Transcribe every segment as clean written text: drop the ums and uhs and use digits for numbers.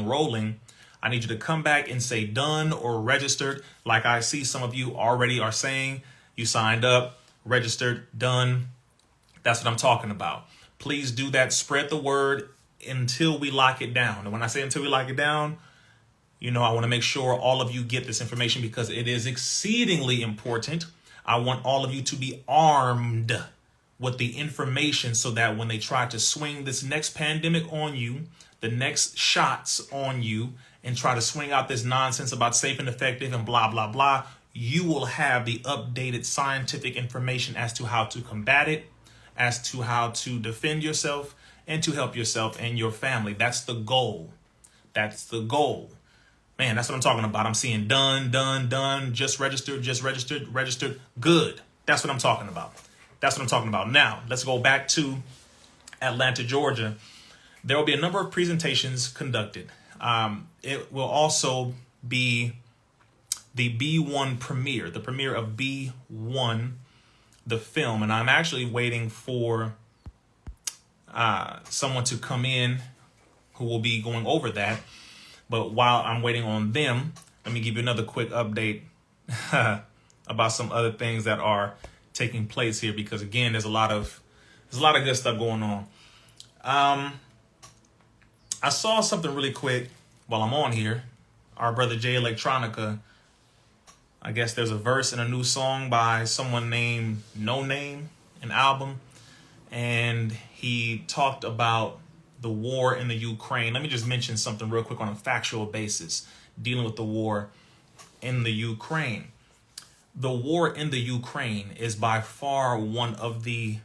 rolling, I need you to come back and say done or registered. Like I see some of you already are saying, you signed up, registered, done. That's what I'm talking about. Please do that. Spread the word until we lock it down. And when I say until we lock it down, I want to make sure all of you get this information because it is exceedingly important. I want all of you to be armed with the information so that when they try to swing this next pandemic on you, the next shots on you, and try to swing out this nonsense about safe and effective and blah, blah, blah, you will have the updated scientific information as to how to combat it, as to how to defend yourself, and to help yourself and your family. That's the goal. That's the goal. Man, that's what I'm talking about. I'm seeing done, just registered, registered. Good. That's what I'm talking about. That's what I'm talking about. Now, let's go back to Atlanta, Georgia. There will be a number of presentations conducted. It will also be the B1 premiere, the premiere of B1, the film. And I'm actually waiting for someone to come in who will be going over that. But while I'm waiting on them, let me give you another quick update about some other things that are taking place here, because again, there's a lot of good stuff going on. I saw something really quick while I'm on here. Our brother Jay Electronica, I guess there's a verse in a new song by someone named No Name, an album, and he talked about the war in the Ukraine. Let me just mention something real quick on a factual basis dealing with the war in the Ukraine. The war in the Ukraine is by far one of the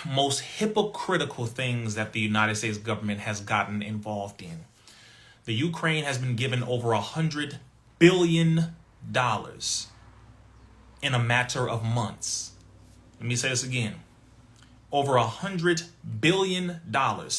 most hypocritical things that the United States government has gotten involved in. The Ukraine has been given over $100 billion in a matter of months. Let me say this again. Over $100 billion,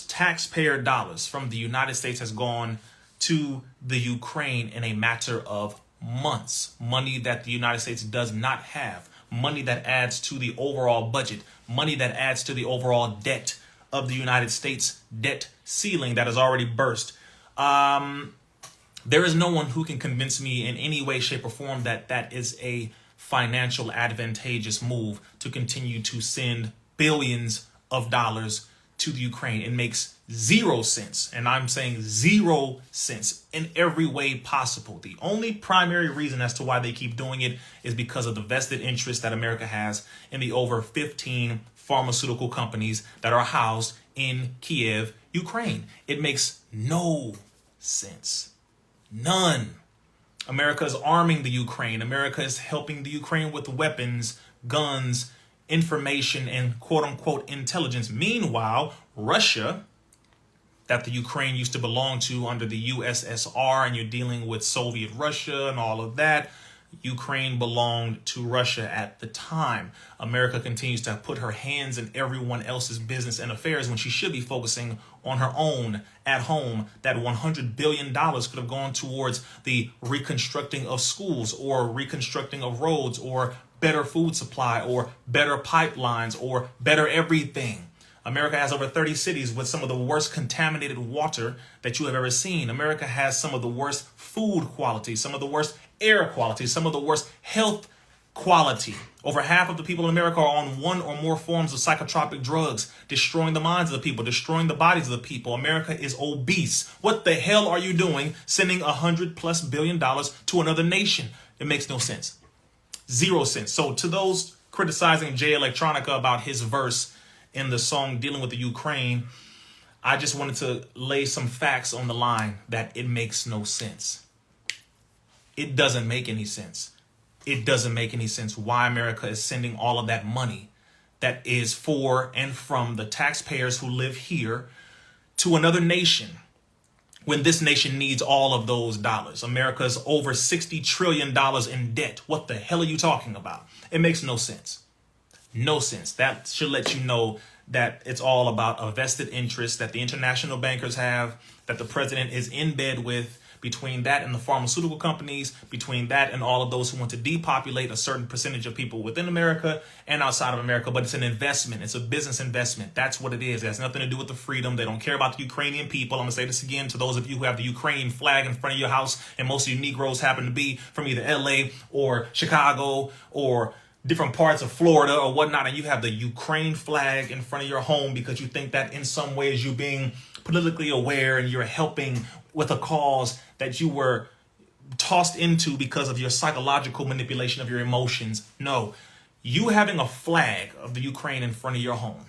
taxpayer dollars from the United States has gone to the Ukraine in a matter of months. Money that the United States does not have. Money that adds to the overall budget. Money that adds to the overall debt of the United States debt ceiling that has already burst. There is no one who can convince me in any way, shape, or form that that is a financial advantageous move to continue to send billions of dollars to the Ukraine. It makes zero sense. And I'm saying 0 cents in every way possible. The only primary reason as to why they keep doing it is because of the vested interest that America has in the over 15 pharmaceutical companies that are housed in Kiev, Ukraine. It makes no sense. None. America is arming the Ukraine. America is helping the Ukraine with weapons, guns, information, and quote unquote intelligence. Meanwhile, Russia, that the Ukraine used to belong to under the USSR, and you're dealing with Soviet Russia and all of that, Ukraine belonged to Russia at the time. America continues to put her hands in everyone else's business and affairs when she should be focusing on her own at home. That $100 billion could have gone towards the reconstructing of schools or reconstructing of roads or better food supply or better pipelines or better everything. America has over 30 cities with some of the worst contaminated water that you have ever seen. America has some of the worst food quality, some of the worst air quality, some of the worst health quality. Over half of the people in America are on one or more forms of psychotropic drugs, destroying the minds of the people, destroying the bodies of the people. America is obese. What the hell are you doing sending $100+ billion to another nation? It makes no sense. 0 cents. So to those criticizing Jay Electronica about his verse in the song dealing with the Ukraine, I just wanted to lay some facts on the line that it makes no sense. It doesn't make any sense. It doesn't make any sense why America is sending all of that money that is for and from the taxpayers who live here to another nation when this nation needs all of those dollars. America's over $60 trillion in debt. What the hell are you talking about? It makes no sense. No sense. That should let you know that it's all about a vested interest that the international bankers have, that the president is in bed with, between that and the pharmaceutical companies, between that and all of those who want to depopulate a certain percentage of people within America and outside of America. But it's an investment. It's a business investment. That's what it is. It has nothing to do with the freedom. They don't care about the Ukrainian people. I'm going to say this again to those of you who have the Ukrainian flag in front of your house, and most of you Negroes happen to be from either LA or Chicago or different parts of Florida or whatnot, and you have the Ukraine flag in front of your home because you think that in some ways you're being politically aware and you're helping with a cause that you were tossed into because of your psychological manipulation of your emotions. No, you having a flag of the Ukraine in front of your home,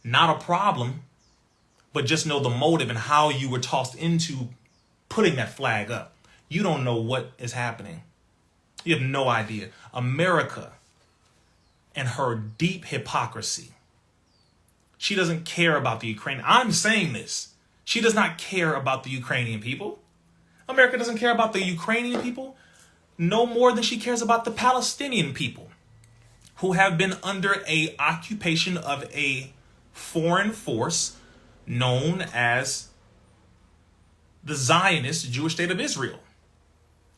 not a problem, but just know the motive and how you were tossed into putting that flag up. You don't know what is happening. You have no idea. America and her deep hypocrisy. She doesn't care about the Ukraine. I'm saying this. She does not care about the Ukrainian people. America doesn't care about the Ukrainian people no more than she cares about the Palestinian people who have been under a occupation of a foreign force known as the Zionist Jewish State of Israel.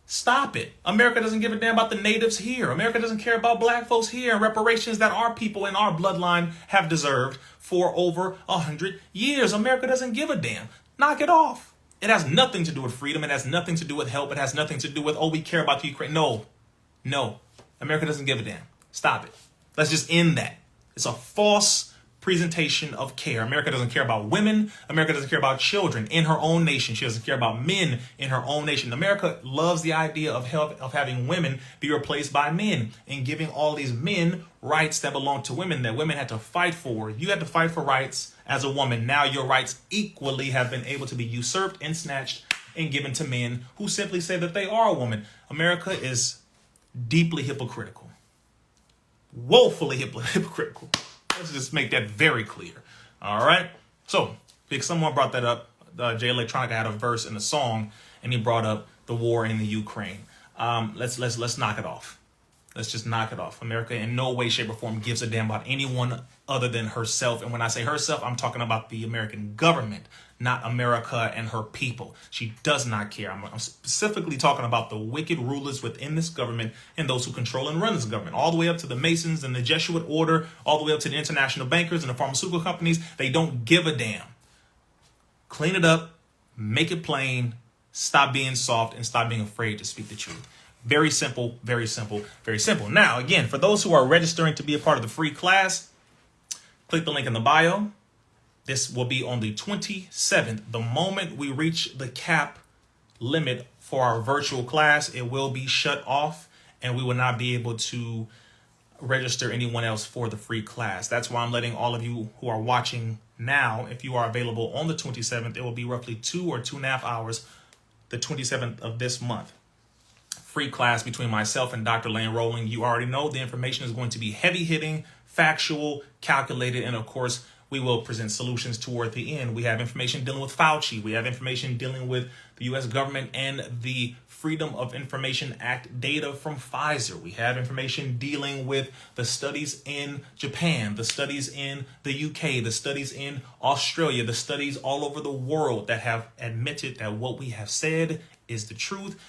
Stop it. America doesn't give a damn about the natives here. America doesn't care about black folks here and reparations that our people in our bloodline have deserved for over 100 years. America doesn't give a damn. Knock it off. It has nothing to do with freedom. It has nothing to do with help. It has nothing to do with, oh, we care about the Ukraine. No. America doesn't give a damn. Stop it. Let's just end that. It's a false presentation of care. America doesn't care about women. America doesn't care about children in her own nation. She doesn't care about men in her own nation. America loves the idea of having women be replaced by men and giving all these men rights that belong to women that women had to fight for. You had to fight for rights as a woman. Now your rights equally have been able to be usurped and snatched and given to men who simply say that they are a woman. America is deeply hypocritical. Woefully hypocritical. Let's just make that very clear. All right. So, because someone brought that up, Jay Electronica had a verse in the song, and he brought up the war in the Ukraine. Let's knock it off. Let's just knock it off. America in no way, shape, or form gives a damn about anyone other than herself. And when I say herself, I'm talking about the American government, not America and her people. She does not care. I'm specifically talking about the wicked rulers within this government and those who control and run this government, all the way up to the Masons and the Jesuit order, all the way up to the international bankers and the pharmaceutical companies. They don't give a damn. Clean it up, make it plain, stop being soft, and stop being afraid to speak the truth. Very simple, very simple, very simple. Now, again, for those who are registering to be a part of the free class, click the link in the bio. This will be on the 27th. The moment we reach the cap limit for our virtual class, it will be shut off and we will not be able to register anyone else for the free class. That's why I'm letting all of you who are watching now, if you are available on the 27th, it will be roughly 2 or 2.5 hours, the 27th of this month. Free class between myself and Dr. Lane Rowling. You already know the information is going to be heavy hitting, factual, calculated, and of course, we will present solutions toward the end. We have information dealing with Fauci. We have information dealing with the U.S. government and the Freedom of Information Act data from Pfizer. We have information dealing with the studies in Japan, the studies in the UK, the studies in Australia, the studies all over the world that have admitted that what we have said is the truth.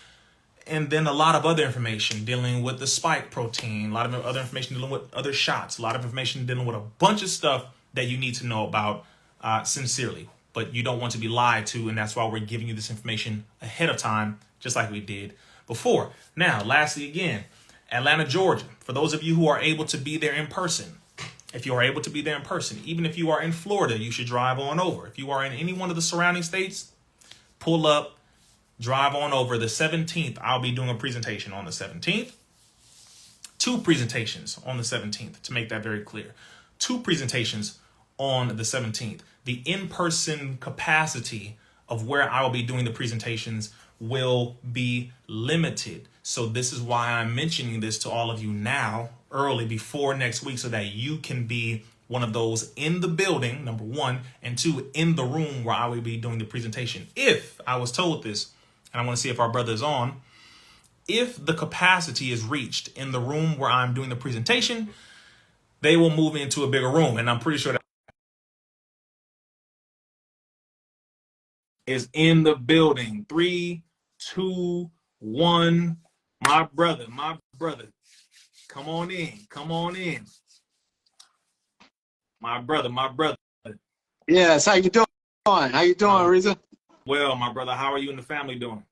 And then a lot of other information dealing with the spike protein, a lot of other information dealing with other shots, a lot of information dealing with a bunch of stuff that you need to know about sincerely, but you don't want to be lied to. And that's why we're giving you this information ahead of time, just like we did before. Now, lastly, again, Atlanta, Georgia, for those of you who are able to be there in person, if you are able to be there in person, even if you are in Florida, you should drive on over. If you are in any one of the surrounding states, pull up. Drive on over. The 17th, I'll be doing a presentation on the 17th. 2 presentations on the 17th, to make that very clear. 2 presentations on the 17th. The in-person capacity of where I will be doing the presentations will be limited. So this is why I'm mentioning this to all of you now, early, before next week, so that you can be one of those in the building, number 1, and 2, in the room where I will be doing the presentation. If I was told this, and I want to see if our brother is on, if the capacity is reached in the room where I'm doing the presentation, they will move me into a bigger room. And I'm pretty sure that is in the building. 3, 2, 1. My brother, my brother. Come on in. Come on in. My brother, my brother. Yes, how you doing? How you doing, Um, Reza? well, my brother, how are you and the family doing?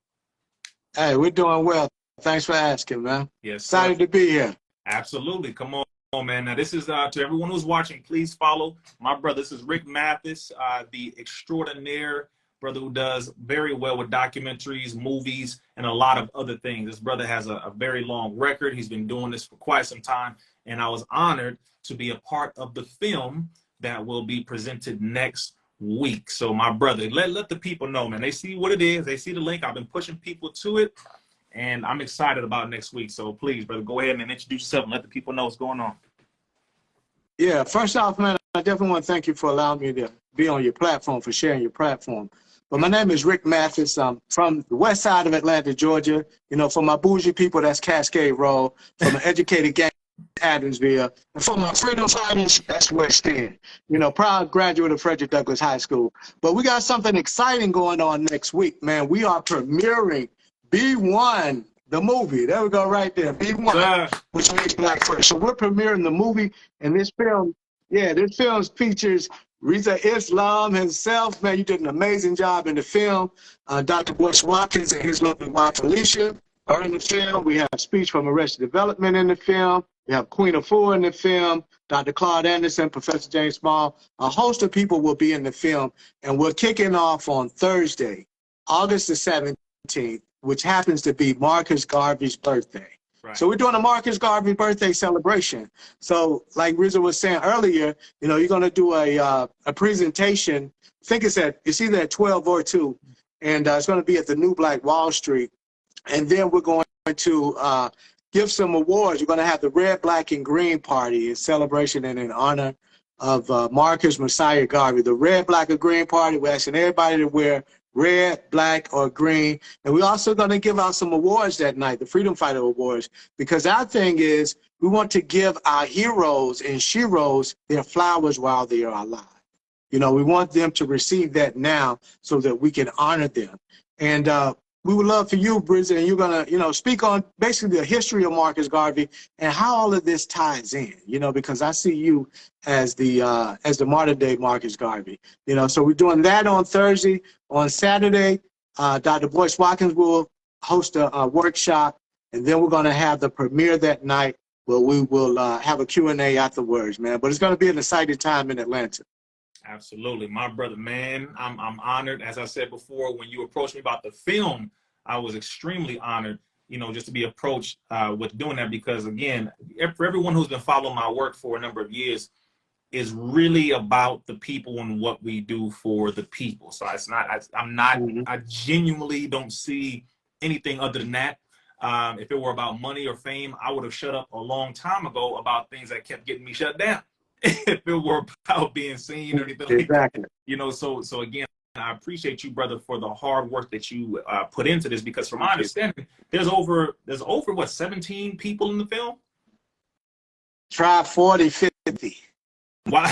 Hey, we're doing well. Thanks for asking, man. Yes, sir. Excited to be here. Absolutely. Come on, man. Now, this is to everyone who's watching, please follow my brother. This is Rick Mathis, the extraordinaire brother who does very well with documentaries, movies, and a lot of other things. This brother has a very long record. He's been doing this for quite some time, and I was honored to be a part of the film that will be presented next week. So, my brother, let the people know, man. They see what it is. They see the link. I've been pushing people to it. And I'm excited about next week. So please, brother, go ahead and introduce yourself and let the people know what's going on. Yeah, first off, man, I definitely want to thank you for allowing me to be on your platform, for sharing your platform. But my name is Rick Mathis. I'm from the west side of Atlanta, Georgia. You know, for my bougie people, that's Cascade Road. For my educated gang, Adamsville. And for my freedom fighters, that's West End. You know, proud graduate of Frederick Douglass High School. But we got something exciting going on next week, man. We are premiering B1, the movie. There we go, right there. B1, which means Black First. So we're premiering the movie, and this film, this film features Reza Islam himself. Man, you did an amazing job in the film. Dr. Boyce Watkins and his lovely wife, Alicia, are in the film. We have speech from Arrested Development in the film. We have Queen Afua in the film, Dr. Claude Anderson, Professor James Small. A host of people will be in the film, and we're kicking off on Thursday, August the 17th, which happens to be Marcus Garvey's birthday. Right. So we're doing a Marcus Garvey birthday celebration. So like Rizzo was saying earlier, you know, you're going to do a presentation. I think it's either at 12 or 2, and it's going to be at the New Black Wall Street. And then we're going to give some awards. We're going to have the Red, Black, and Green Party in celebration and in honor of Marcus Messiah Garvey. The Red, Black, and Green Party, we're asking everybody to wear red, black, or green. And we're also going to give out some awards that night, the Freedom Fighter Awards, because our thing is we want to give our heroes and sheroes their flowers while they are alive. You know, we want them to receive that now so that we can honor them. And we would love for you, Brizzy, and you're going to, you know, speak on basically the history of Marcus Garvey and how all of this ties in, you know, because I see you as the modern day Marcus Garvey, you know. So we're doing that on Thursday. On Saturday, Dr. Boyce Watkins will host a workshop, and then we're going to have the premiere that night where we will have a Q&A afterwards, man. But it's going to be an exciting time in Atlanta. Absolutely. My brother, man, I'm honored. As I said before, when you approached me about the film, I was extremely honored, you know, just to be approached with doing that, because, again, for everyone who's been following my work for a number of years, is really about the people and what we do for the people. So it's not, I genuinely don't see anything other than that. If it were about money or fame, I would have shut up a long time ago about things that kept getting me shut down. If it were about being seen or anything like that, you know. So again, I appreciate you, brother, for the hard work that you put into this, because from my understanding, there's over what, 17 people in the film? Try 40, 50. Wow.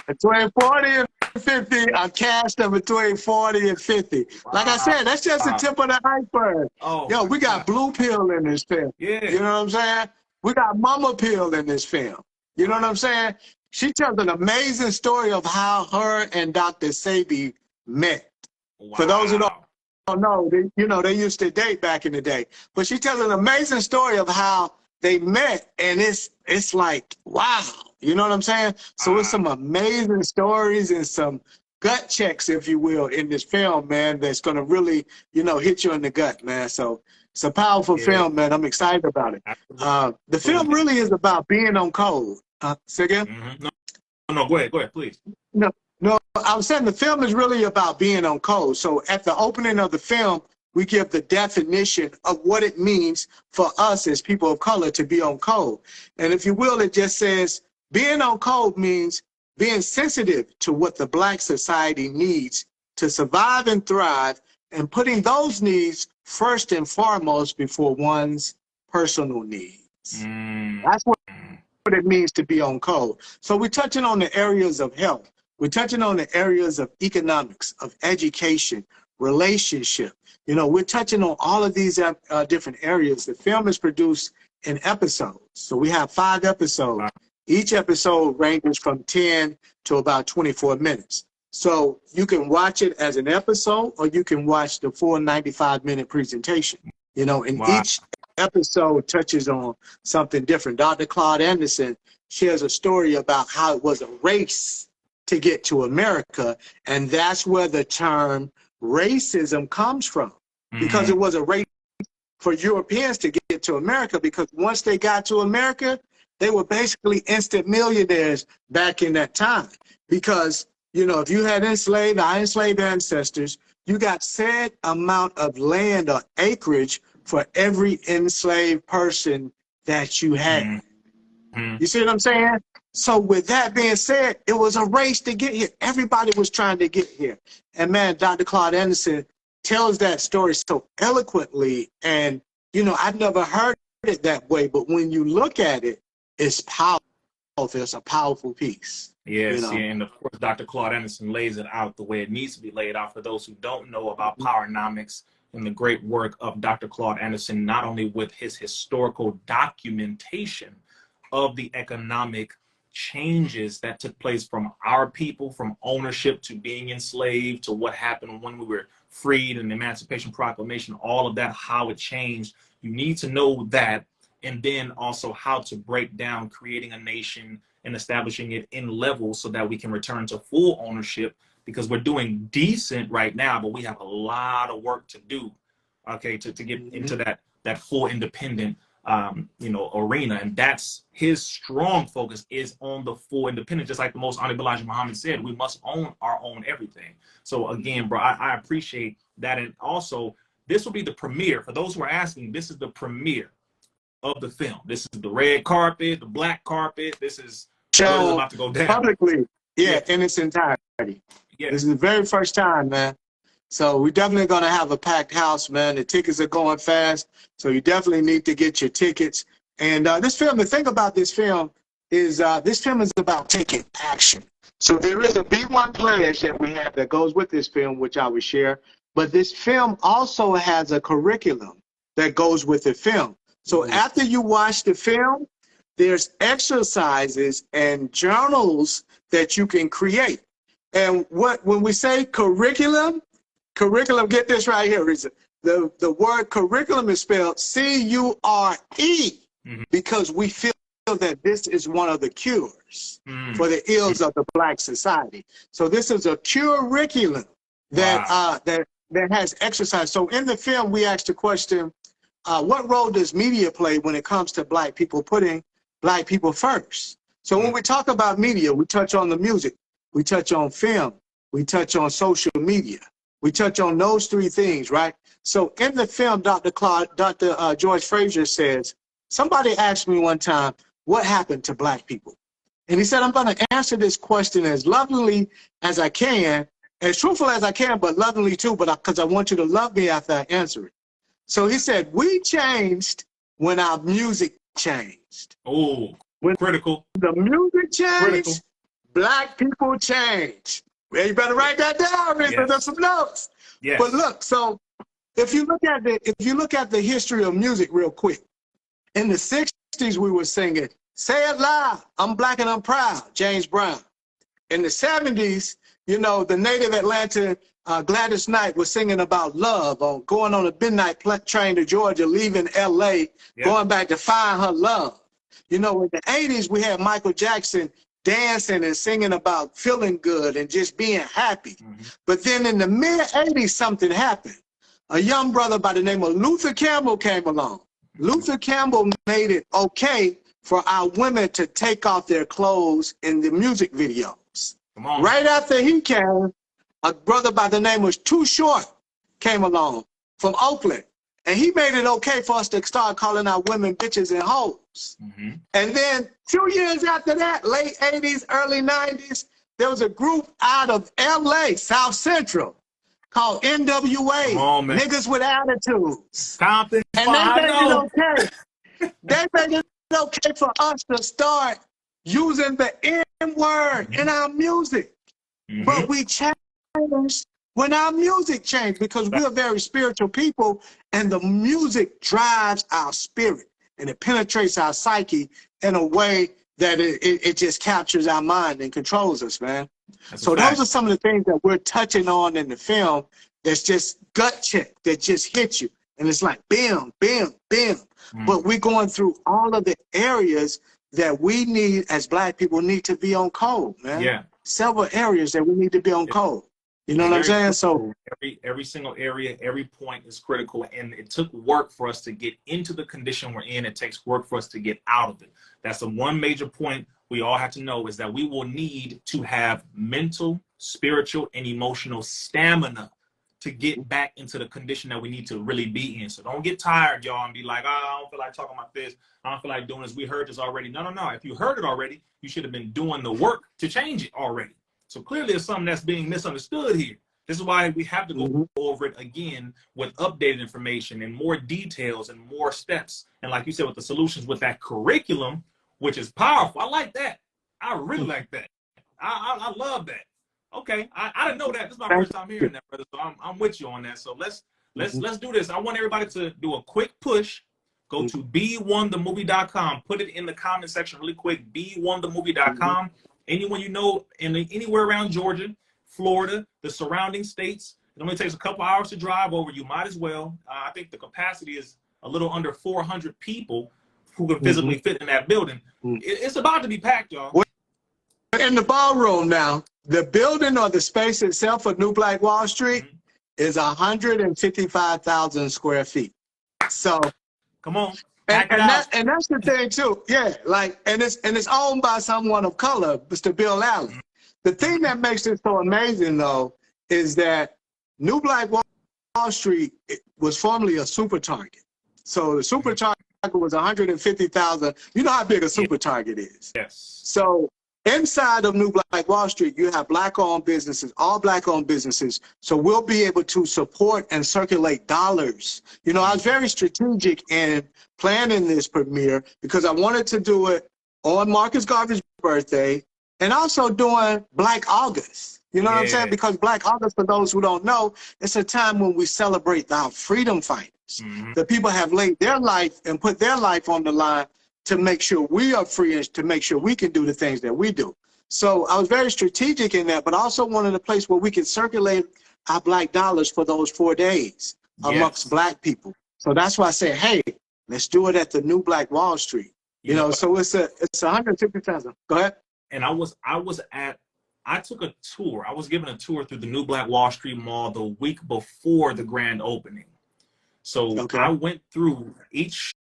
Between 40 and 50, a cast of between 40 and 50. Wow. Like I said, that's just the tip of the iceberg. Oh, yo, we got Blue Pill in this film. Yeah. You know what I'm saying? We got Mama Pill in this film. You know what I'm saying? She tells an amazing story of how her and Dr. Sebi met. Wow. For those who don't know, they used to date back in the day. But she tells an amazing story of how they met, and it's like, wow. You know what I'm saying? So it's some amazing stories and some gut checks, if you will, in this film, man, that's going to really, you know, hit you in the gut, man. So it's a powerful film, man. I'm excited about it. The film really is about being on code. Say again? No, go ahead, please. No, I was saying the film is really about being on code. So at the opening of the film, we give the definition of what it means for us as people of color to be on code. And if you will, it just says being on code means being sensitive to what the Black society needs to survive and thrive, and putting those needs first and foremost before one's personal needs. That's what it means to be on code. So we're touching on the areas of health, We're touching on the areas of economics, of education, relationship. You know, we're touching on all of these different areas. The film is produced in episodes. So we have 5 episodes. Wow. Each episode ranges from 10 to about 24 minutes. So you can watch it as an episode, or you can watch the full 95-minute presentation. You know, and Wow. each episode touches on something different. Dr. Claude Anderson shares a story about how it was a race to get to America, and that's where the term racism comes from, because it was a race for Europeans to get to America, because once they got to America, they were basically instant millionaires back in that time. Because, you know, if you had enslaved or enslaved ancestors, you got said amount of land or acreage for every enslaved person that you had. You see what I'm saying? So with that being said, it was a race to get here. Everybody was trying to get here. And man, Dr. Claude Anderson tells that story so eloquently. And, you know, I've never heard it that way, but when you look at it, it's powerful. It's a powerful piece. Yes, you know? yeah, and of course, Dr. Claude Anderson lays it out the way it needs to be laid out for those who don't know about Powernomics and the great work of Dr. Claude Anderson, not only with his historical documentation of the economic changes that took place from our people, from ownership to being enslaved, to what happened when we were freed and the Emancipation Proclamation, all of that, how it changed. You need to know that, and then also how to break down creating a nation and establishing it in levels so that we can return to full ownership, because we're doing decent right now, but we have a lot of work to do, okay, to get into that full independent you know, arena. And that's his strong focus, is on the full independence. Just like the most honorable Elijah Muhammad said, we must own our own everything. So again, bro, I appreciate that. And also, this will be the premiere. For those who are asking, this is the premiere of the film. This is the red carpet, the black carpet. This is what is about to go down. Publicly, in its entirety. Yeah. This is the very first time, man. So we're definitely going to have a packed house, man. The tickets are going fast, so you definitely need to get your tickets. And this film, the thing about this film is about taking action. So there is a B1 pledge that we have that goes with this film, which I will share. But this film also has a curriculum that goes with the film. So after you watch the film, there's exercises and journals that you can create. And when we say curriculum, get this right here, Risa. The word curriculum is spelled C-U-R-E, because we feel that this is one of the cures for the ills of the Black society. So this is a curriculum that that has exercise. So in the film, we asked the question, what role does media play when it comes to Black people putting Black people first? So when we talk about media, we touch on the music, we touch on film, we touch on social media. We touch on those 3 things, right? So in the film, Dr. George Fraser says, somebody asked me one time, what happened to Black people? And he said, I'm going to answer this question as lovingly as I can, as truthful as I can, but lovingly too, but because I want you to love me after I answer it. So he said, we changed when our music changed. Oh, when critical. The music changed, critical. Black people changed. Well, you better write that down, Risa. There's some notes. Yes. But look, so if you look at the history of music real quick, in the 60s we were singing, "Say It Loud, I'm Black and I'm Proud," James Brown. In the 70s, you know, the native Atlanta Gladys Knight was singing about love, on going on a midnight train to Georgia, leaving LA, going back to find her love. You know, in the 80s we had Michael Jackson dancing and singing about feeling good and just being happy. But then in the mid-80s, something happened. A young brother by the name of Luther Campbell came along. Luther Campbell made it okay for our women to take off their clothes in the music videos. Right after he came, a brother by the name of Too Short came along from Oakland. And he made it okay for us to start calling our women bitches and hoes. And then 2 years after that, late 80s, early 90s, there was a group out of LA, South Central, called NWA, Niggas with Attitudes. Compton, and they made it okay. They made it okay for us to start using the N-word in our music. but we changed when our music changed because we're very spiritual people, and the music drives our spirit and it penetrates our psyche in a way that it just captures our mind and controls us, man. So those are some of the things that we're touching on in the film that's just gut check, that just hits you. And it's like, bam, bam, bam. But we're going through all of the areas that we need, as Black people, need to be on code, man. Yeah. Several areas that we need to be on code. You know what I'm saying? So every single area, every point is critical, and it took work for us to get into the condition we're in. It takes work for us to get out of it. That's the one major point we all have to know, is that we will need to have mental, spiritual, and emotional stamina to get back into the condition that we need to really be in. So don't get tired, y'all, and be like, oh, I don't feel like talking about this. I don't feel like doing this. We heard this already. No, no, no. If you heard it already, you should have been doing the work to change it already. So clearly there's something that's being misunderstood here. This is why we have to go over it again with updated information and more details and more steps. And like you said, with the solutions, with that curriculum, which is powerful. I like that. I really like that. I love that. Okay, I didn't know that. This is my first time hearing that, brother. So I'm with you on that. So let's do this. I want everybody to do a quick push. Go to b1themovie.com. Put it in the comment section really quick. b1themovie.com. Anyone you know anywhere around Georgia, Florida, the surrounding states, it only takes a couple hours to drive over. You might as well. I think the capacity is a little under 400 people who can physically fit in that building. It's about to be packed, y'all. In the ballroom now, the building or the space itself for New Black Wall Street is 155,000 square feet. So come on. And that's the thing too. Yeah, like and it's owned by someone of color, Mr. Bill Allen. The thing that makes it so amazing though is that New Black Wall Street was formerly a super target. So the super target was 150,000. You know how big a super target is. Yes. So inside of New Black Wall Street, you have Black-owned businesses, all Black-owned businesses. So we'll be able to support and circulate dollars. You know, I was very strategic in planning this premiere because I wanted to do it on Marcus Garvey's birthday and also doing Black August. You know what I'm saying? Because Black August, for those who don't know, it's a time when we celebrate our freedom fighters. The people have laid their life and put their life on the line to make sure we are free and to make sure we can do the things that we do. So I was very strategic in that, but also wanted a place where we could circulate our Black dollars for those 4 days amongst Black people. So that's why I said, hey, let's do it at the New Black Wall Street. You know, so it's 150,000. Go ahead. And I took a tour. I was given a tour through the New Black Wall Street Mall the week before the grand opening. So I went through each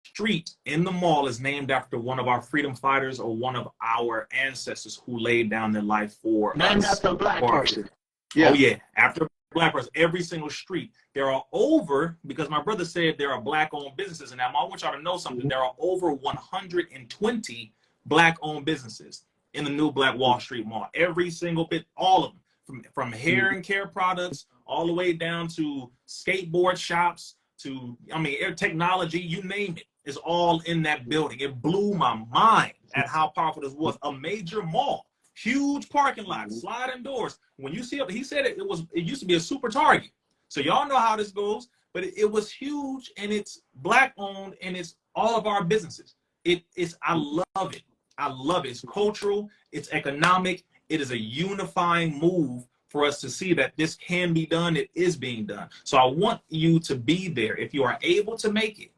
street in the mall is named after one of our freedom fighters or one of our ancestors who laid down their life for named us. after a Black person. Oh yeah, after a Black person. Every single street. There are over, because my brother said there are Black-owned businesses, and I want y'all to know something. There are over 120 Black-owned businesses in the New Black Wall Street Mall. Every single bit, all of them, from hair and care products all the way down to skateboard shops to, I mean, air technology, you name it. Is all in that building. It blew my mind at how powerful this was. A major mall, huge parking lot, sliding doors. When you see it, he said it used to be a super target. So y'all know how this goes, but it was huge, and it's Black owned, and it's all of our businesses. I love it. I love it. It's cultural, it's economic, it is a unifying move for us to see that this can be done. It is being done. So I want you to be there. If you are able to make it,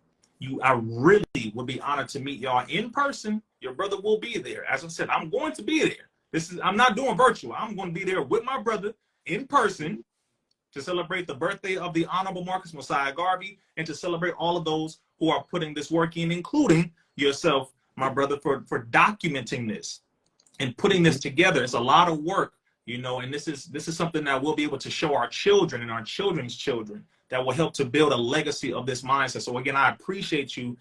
I really would be honored to meet y'all in person. Your brother will be there. As I said, I'm going to be there. I'm not doing virtual. I'm going to be there with my brother in person to celebrate the birthday of the Honorable Marcus Mosiah Garvey and to celebrate all of those who are putting this work in, including yourself, my brother, for documenting this and putting this together. It's a lot of work, you know, and this is something that we'll be able to show our children and our children's children that will help to build a legacy of this mindset. So again, I appreciate you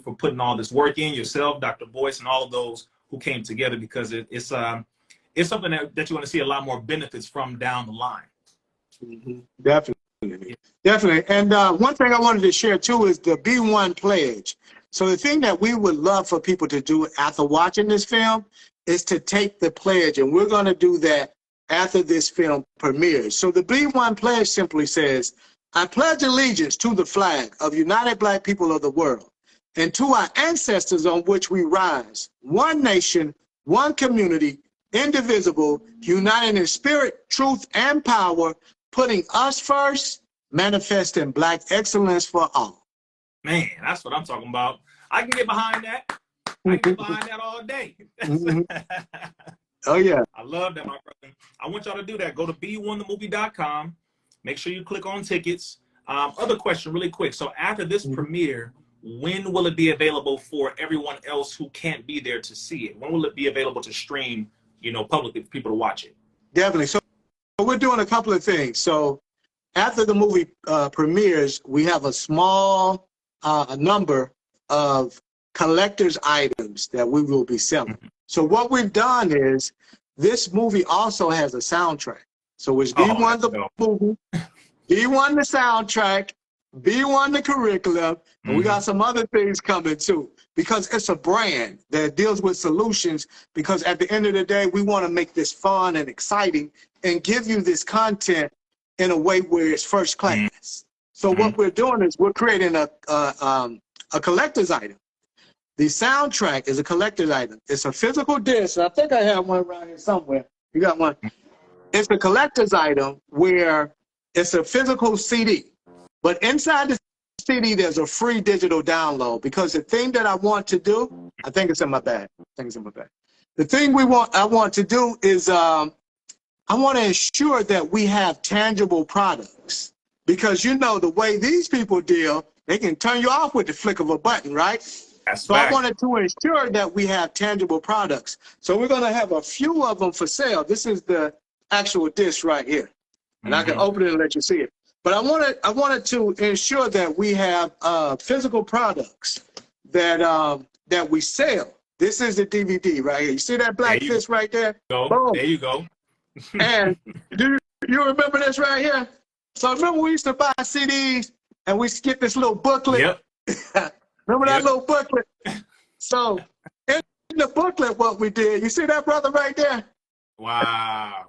for putting all this work in, yourself, Dr. Boyce, and all of those who came together, because it's something that you want to see a lot more benefits from down the line. Definitely. And one thing I wanted to share too is the B1 pledge. So the thing that we would love for people to do after watching this film is to take the pledge, and we're going to do that after this film premieres. So the B1 pledge simply says, I pledge allegiance to the flag of United Black People of the world and to our ancestors on which we rise, one nation, one community, indivisible, united in spirit, truth, and power, putting us first, manifesting Black excellence for all. Man, that's what I'm talking about. I can get behind that. I can get behind that all day. Oh, yeah. I love that, my brother. I want y'all to do that. Go to b1themovie.com. Make sure you click on tickets. Other question really quick. So after this premiere, when will it be available for everyone else who can't be there to see it? When will it be available to stream, you know, publicly for people to watch it? Definitely. So we're doing a couple of things. So after the movie premieres, we have a small number of collector's items that we will be selling. So what we've done is this movie also has a soundtrack. So it's B1 the movie, B1 the soundtrack, B1 the curriculum, and we got some other things coming too, because it's a brand that deals with solutions, because at the end of the day, we want to make this fun and exciting and give you this content in a way where it's first class. So what we're doing is we're creating a collector's item. The soundtrack is a collector's item. It's a physical disc. I think I have one around here somewhere. You got one? It's a collector's item where it's a physical CD. But inside the CD, there's a free digital download, because the thing that I want to do, I think it's in my bag. The thing I want to do is I want to ensure that we have tangible products, because you know the way these people deal, they can turn you off with the flick of a button, right? So I wanted to ensure that we have tangible products. So we're going to have a few of them for sale. This is the actual disc right here, and I can open it and let you see it. But I wanted to ensure that we have physical products that that we sell. This is the DVD right here. You see that black fist right there? Boom. There you go. And do you remember this right here? So remember we used to buy CDs and we get this little booklet? Yep. Remember that little booklet? So in the booklet, what we did, you see that brother right there? Wow.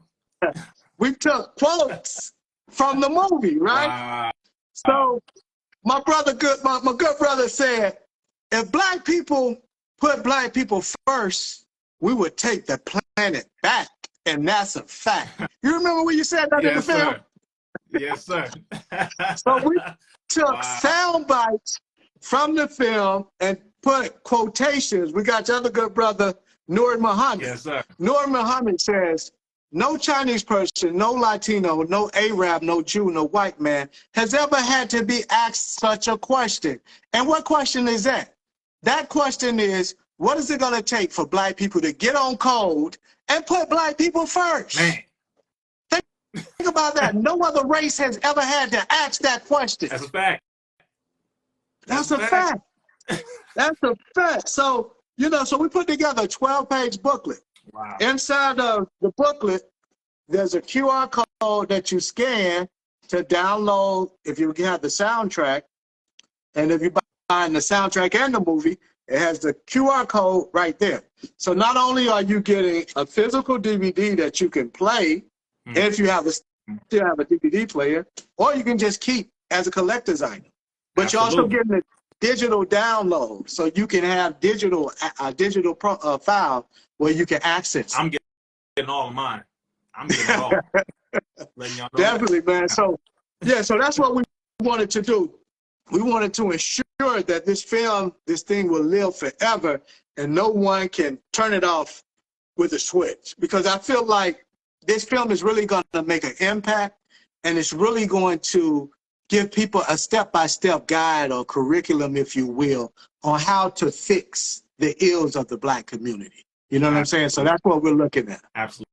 We took quotes from the movie, right? Wow. So my good brother said, if Black people put Black people first, we would take the planet back. And that's a fact. You remember when you said that in the film? Sir. Yes, sir. So we took sound bites from the film and put quotations. We got your other good brother, Noor Muhammad. Yes, sir. Noor Muhammad says, no Chinese person, no Latino, no Arab, no Jew, no white man has ever had to be asked such a question. And what question is that? That question is, what is it going to take for Black people to get on code and put Black people first? Man. Think about that. No other race has ever had to ask that question. That's a fact. That's a fact. That's a fact. So, you know, so we put together a 12-page booklet. Wow. Inside of the booklet, there's a QR code that you scan to download if you have the soundtrack. And if you buy the soundtrack and the movie, it has the QR code right there. So not only are you getting a physical DVD that you can play, if you still have a DVD player, or you can just keep as a collector's item. But you're also getting a digital download, so you can have digital file where you can access. I'm getting all of mine. I'm getting it all. Letting y'all know Definitely, man. So yeah, so that's what we wanted to do. We wanted to ensure that this thing will live forever, and no one can turn it off with a switch. Because I feel like this film is really going to make an impact, and it's really going to give people a step-by-step guide or curriculum, if you will, on how to fix the ills of the Black community. You know what I'm saying? So that's what we're looking at. Absolutely.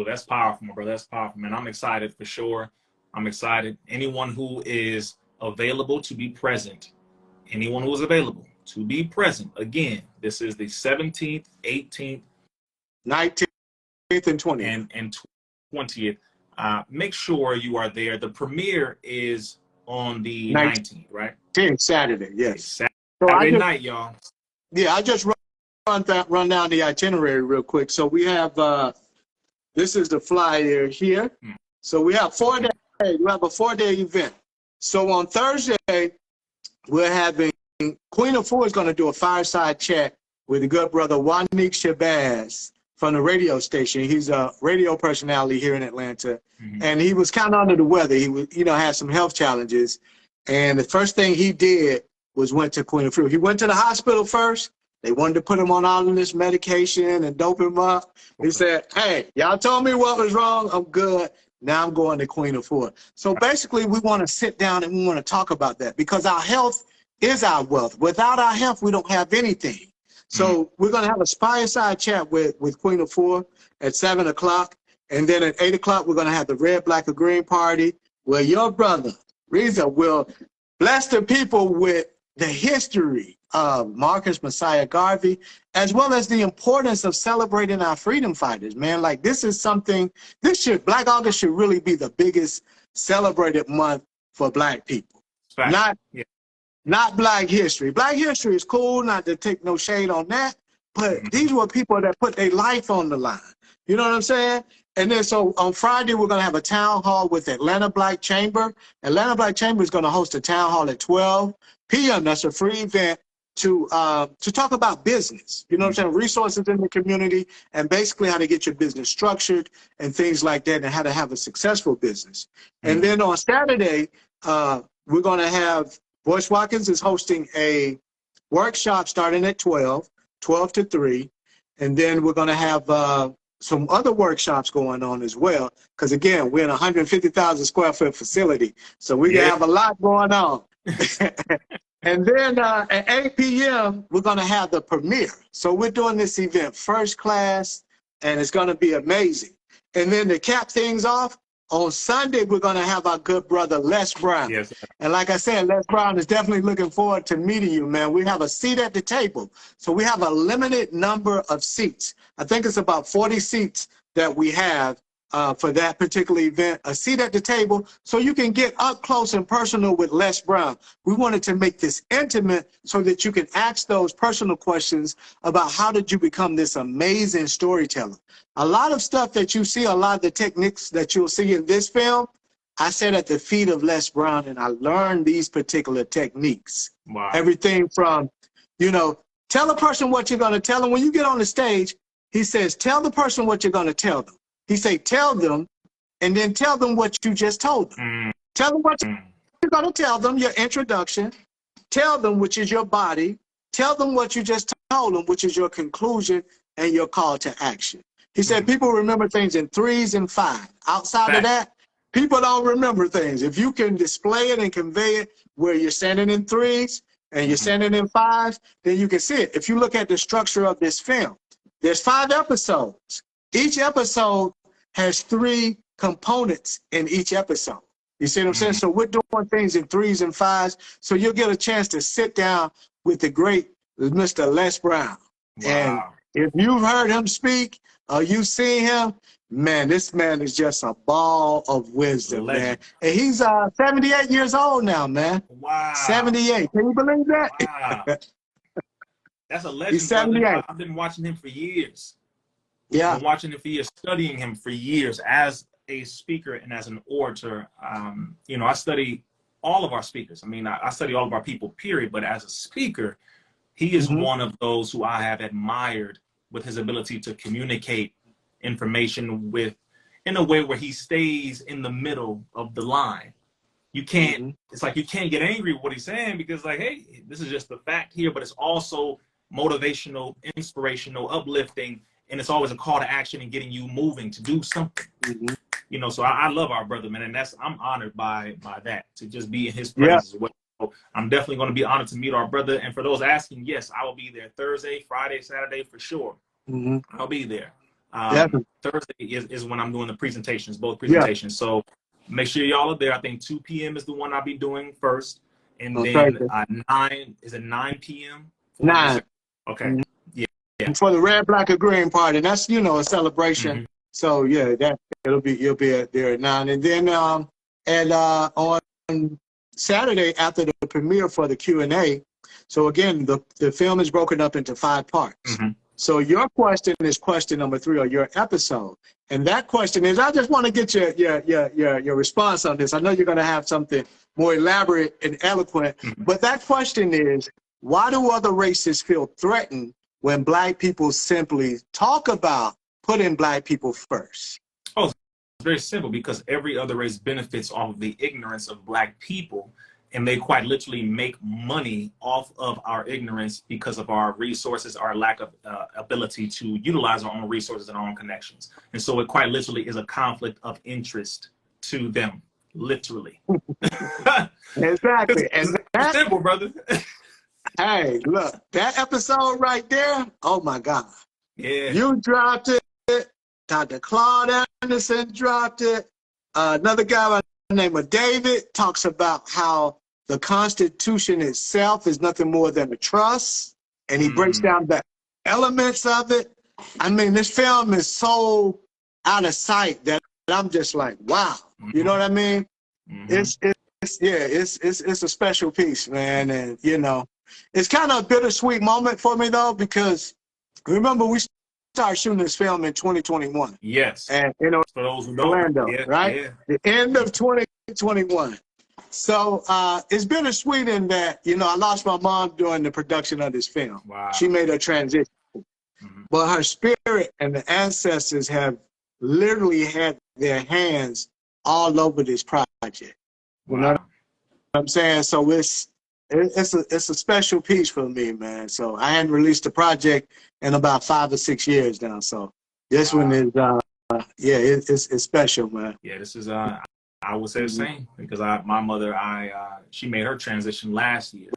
That's powerful, my brother. That's powerful, man. I'm excited for sure. I'm excited. Anyone who is available to be present, anyone who is available to be present, again, this is the 17th, 18th, 19th, and 20th. And 20th. Make sure you are there. The premiere is on the 19th, right? Saturday, yes. So Saturday night, y'all. I just run down the itinerary real quick. So we have this is the flyer here. So we have 4 days. We have a 4-day event. So on Thursday, we're having Queen Afua is going to do a fireside chat with the good brother Wanique Shabazz from the radio station. He's a radio personality here in Atlanta, and he was kind of under the weather. He was, had some health challenges, and the first thing he did was went to Queen Afua. He went to the hospital first. They wanted to put him on all of this medication and dope him up. He said, "Hey, y'all told me what was wrong. I'm good. Now I'm going to Queen Afua." So basically, we want to sit down and we want to talk about that because our health is our wealth. Without our health, we don't have anything. So we're going to have a fireside chat with Queen Afua at 7 o'clock. And then at 8 o'clock, we're going to have the Red, Black, or Green Party where your brother, Reza, will bless the people with the history of Marcus Messiah Garvey, as well as the importance of celebrating our freedom fighters, man. Like, this is something, Black August should really be the biggest celebrated month for Black people. Right. Not Black history. Black history is cool, not to take no shade on that, but these were people that put their life on the line. You know what I'm saying? And then so on Friday, we're going to have a town hall with Atlanta Black Chamber. Atlanta Black Chamber is going to host a town hall at 12 p.m. That's a free event to talk about business. You know what I'm saying? Resources in the community and basically how to get your business structured and things like that and how to have a successful business. And then on Saturday, we're going to have Boyce Watkins is hosting a workshop starting at 12 to 3. And then we're going to have some other workshops going on as well. Because, again, we're in a 150,000 square foot facility. So we have a lot going on. And then at 8 p.m., we're going to have the premiere. So we're doing this event first class, and it's going to be amazing. And then to cap things off, on Sunday, we're going to have our good brother, Les Brown. Yes. And like I said, Les Brown is definitely looking forward to meeting you, man. We have a seat at the table. So we have a limited number of seats. I think it's about 40 seats that we have for that particular event, a seat at the table so you can get up close and personal with Les Brown. We wanted to make this intimate so that you can ask those personal questions about how did you become this amazing storyteller. A lot of stuff that you see, a lot of the techniques that you'll see in this film, I sat at the feet of Les Brown and I learned these particular techniques. Wow. Everything from, tell a person what you're going to tell them. When you get on the stage, he says, tell the person what you're going to tell them. He say, tell them, and then tell them what you just told them. Tell them what you're going to tell them, your introduction. Tell them, which is your body. Tell them what you just told them, which is your conclusion and your call to action. He said people remember things in 3s and 5. Outside of that, people don't remember things. If you can display it and convey it where you're standing in 3s and you're standing in 5s, then you can see it. If you look at the structure of this film, there's 5 episodes. Each episode has 3 components in each episode. You see what I'm saying? So we're doing things in 3s and 5s. So you'll get a chance to sit down with the great Mr. Les Brown. Wow. And if you've heard him speak or you've seen him, man, this man is just a ball of wisdom, man. And he's 78 years old now, man. Wow. 78. Can you believe that? Wow. That's a legend. He's 78. I've been watching him for years. Yeah. I've been watching him for years, studying him for years as a speaker and as an orator. I study all of our speakers. I mean, I study all of our people, period. But as a speaker, he is one of those who I have admired with his ability to communicate information in a way where he stays in the middle of the line. You can't, it's like you can't get angry with what he's saying because like, hey, this is just the fact here, but it's also motivational, inspirational, uplifting, and it's always a call to action and getting you moving to do something. So I love our brother, man, and I'm honored by that, to just be in his presence as well. So I'm definitely going to be honored to meet our brother. And for those asking, yes, I will be there Thursday, Friday, Saturday for sure. I'll be there. Thursday is when I'm doing the presentations, both presentations. So make sure y'all are there. I think 2 p.m. is the one I'll be doing first. And then 9 p.m.? 9. Okay. Yeah. And for the Red, Black, or Green Party, that's, a celebration. So, yeah, you'll be there at 9. And then on Saturday, after the premiere for the Q&A, So again, the film is broken up into 5 parts. Mm-hmm. So your question is question number 3, or your episode. And that question is, I just want to get your response on this. I know you're going to have something more elaborate and eloquent, Mm-hmm. but that question is, why do other races feel threatened when Black people simply talk about putting Black people first? Oh, it's very simple, because every other race benefits off of the ignorance of Black people. And they quite literally make money off of our ignorance because of our resources, our lack of ability to utilize our own resources and our own connections. And so it quite literally is a conflict of interest to them, literally. Exactly. And It's simple, brother. hey, look, that episode right there, oh my God. Yeah. You dropped it. Dr. Claude Anderson dropped it. Another guy by the name of David talks about how the Constitution itself is nothing more than a trust, and he breaks down the elements of it. I mean, this film is so out of sight that I'm just like, wow. You know what I mean? Mm-hmm. It's a special piece, man, and you know, it's kind of a bittersweet moment for me though, because remember we started shooting this film in 2021. Yes. And you know, For those who don't, Orlando, yeah, right? Yeah. The end of 2021. So it's bittersweet in that, you know, I lost my mom during the production of this film. Wow. She made a transition. Mm-hmm. But her spirit and the ancestors have literally had their hands all over this project. You know what I'm saying? So it's a special piece for me, man. So I hadn't released the project in about 5 or 6 years now. So this one is, it's special, man. Yeah, this is I would say the same, because my mother, she made her transition last year.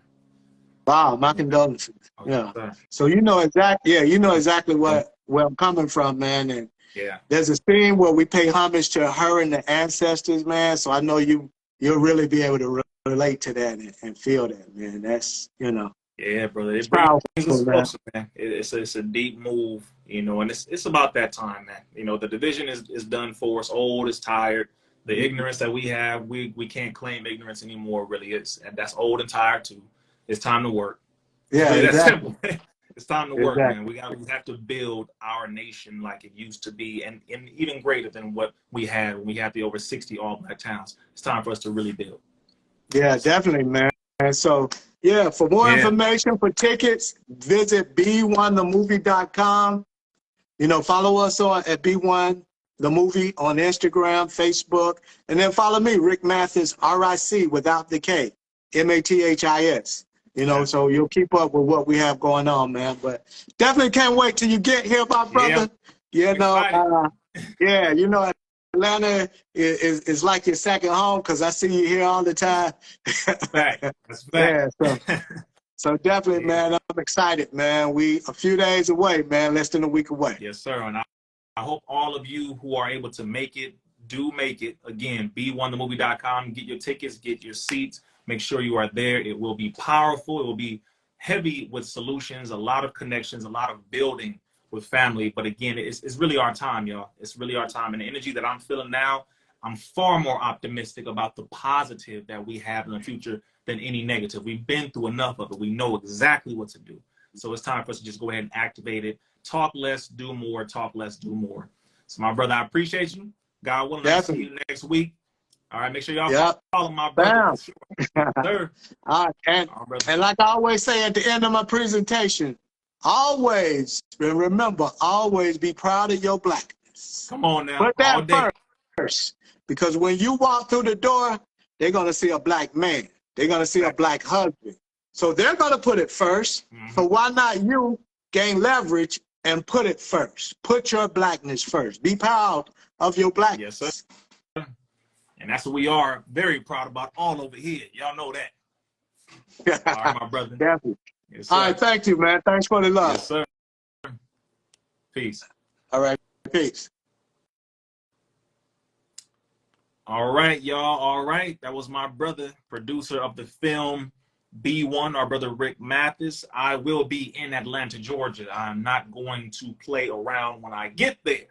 Wow, my condolences. Yeah. So you know exactly where I'm coming from, man. And yeah, there's a scene where we pay homage to her and the ancestors, man. So I know you'll really be able to relate to that and feel that, man. That's, you know. Yeah, brother. It powerful, brings us closer, man. It's a deep move, you know, and it's about that time, man. You know, the division is done for. It's old, it's tired. The ignorance that we have, we can't claim ignorance anymore, really. And that's old and tired too. It's time to work. Yeah, really, exactly. that's simple. It's time to work, man. We have to build our nation like it used to be, and even greater than what we had when we had the over 60 all-Black towns. It's time for us to really build. Yeah, definitely, man. And so, yeah, for more information, for tickets, visit b1themovie.com. You know, follow us at B1 The Movie on Instagram, Facebook, and then follow me, Rick Mathis, RIC without the K, MATHIS. You know, so you'll keep up with what we have going on, man. But definitely can't wait till you get here, my brother. You know, you know, Atlanta is like your second home because I see you here all the time. That's fact. That's fact. Yeah, so definitely, man, I'm excited, man. We a few days away, man, less than a week away. Yes, sir. And I hope all of you who are able to make it, do make it. Again, b1themovie.com. Get your tickets, get your seats. Make sure you are there. It will be powerful. It will be heavy with solutions, a lot of connections, a lot of building with family. But again, it's really our time, y'all. It's really our time. And the energy that I'm feeling now, I'm far more optimistic about the positive that we have in the future than any negative. We've been through enough of it. We know exactly what to do. So it's time for us to just go ahead and activate it. Talk less, do more. Talk less, do more. So my brother, I appreciate you. God willing, I'll see you next week. All right, make sure y'all follow my brother. Sure. All right, and like I always say at the end of my presentation, always, remember, always be proud of your Blackness. Come on now. Put that first. Because when you walk through the door, they're going to see a Black man. They're going to see a Black husband. So they're going to put it first. So why not you gain leverage and put it first? Put your Blackness first. Be proud of your Blackness. Yes, sir. And that's what we are very proud about all over here. Y'all know that. All right, my brother. Definitely. Yes, all right, thank you, man. Thanks for the love. Yes, sir. Peace. All right, peace. All right, y'all. All right. That was my brother, producer of the film B1, our brother Rick Mathis. I will be in Atlanta, Georgia. I'm not going to play around when I get there.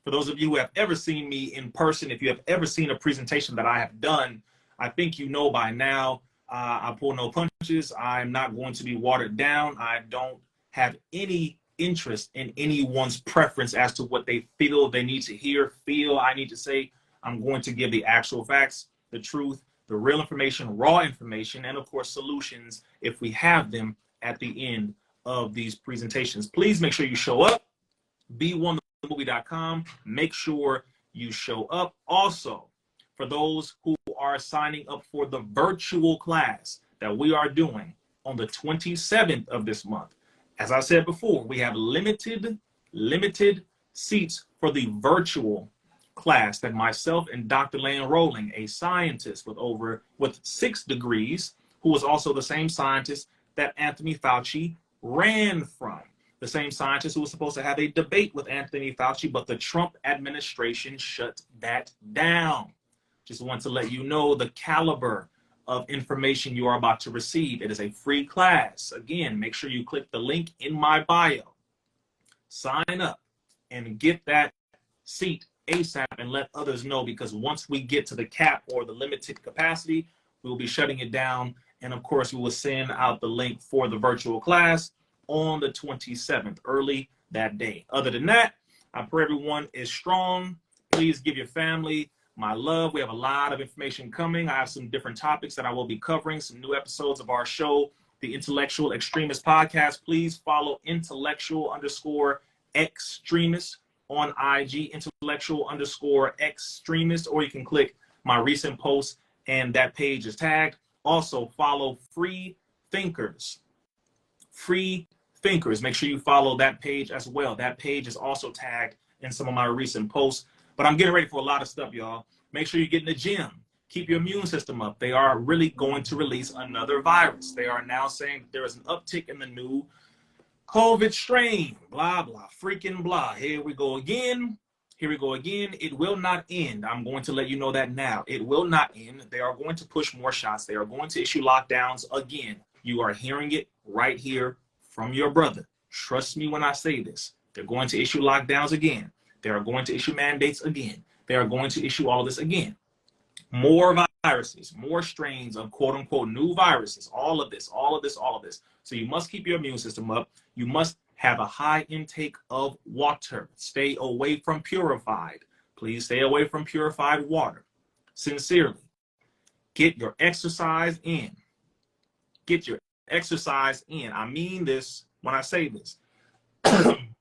For those of you who have ever seen me in person, if you have ever seen a presentation that I have done, I think you know by now, I pull no punches. I'm not going to be watered down. I don't have any interest in anyone's preference as to what they feel they need to hear, I need to say. I'm going to give the actual facts, the truth, the real information, raw information, and of course solutions if we have them at the end of these presentations. Please make sure you show up. B1themovie.com. Make sure you show up. Also, for those who are signing up for the virtual class that we are doing on the 27th of this month, as I said before, we have limited seats for the virtual class that myself and Dr. Lane Rowling, a scientist with 6 degrees, who was also the same scientist that Anthony Fauci ran from, the same scientist who was supposed to have a debate with Anthony Fauci, but the Trump administration shut that down. Just want to let you know the caliber of information you are about to receive. It is a free class. Again, make sure you click the link in my bio. Sign up and get that seat ASAP and let others know, because once we get to the cap or the limited capacity, we will be shutting it down. And of course, we will send out the link for the virtual class on the 27th, early that day. Other than that, I pray everyone is strong. Please give your family my love. We have a lot of information coming. I have some different topics that I will be covering, some new episodes of our show, the Intellectual Extremist Podcast. Please follow intellectual_extremist on IG, intellectual_extremist, or you can click my recent post and that page is tagged. Also follow Free Thinkers. Free Thinkers. Make sure you follow that page as well. That page is also tagged in some of my recent posts. But I'm getting ready for a lot of stuff, y'all. Make sure you get in the gym. Keep your immune system up. They are really going to release another virus. They are now saying there is an uptick in the new COVID strain. Blah, blah, freaking blah. Here we go again. Here we go again. It will not end. I'm going to let you know that now. It will not end. They are going to push more shots. They are going to issue lockdowns again. You are hearing it right here from your brother. Trust me when I say this. They're going to issue lockdowns again. They are going to issue mandates again. They are going to issue all of this again. More viruses, more strains of quote unquote new viruses, all of this. So you must keep your immune system up. You must have a high intake of water. Stay away from purified. Please stay away from purified water. Sincerely, get your exercise in. Get your exercise in. I mean this when I say this.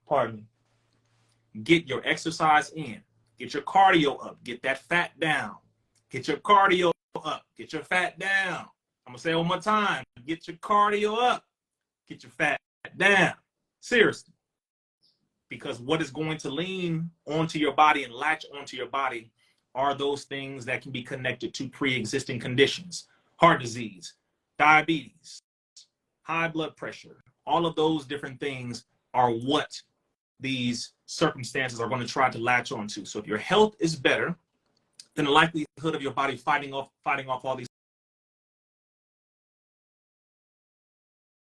Pardon me. Get your exercise in. Get your cardio up. Get that fat down. Get your cardio up. Get your fat down. I'm going to say it one more time. Get your cardio up. Get your fat down. Seriously. Because what is going to lean onto your body and latch onto your body are those things that can be connected to pre-existing conditions. Heart disease, diabetes, high blood pressure. All of those different things are what these circumstances are going to try to latch onto. So if your health is better, then the likelihood of your body fighting off all these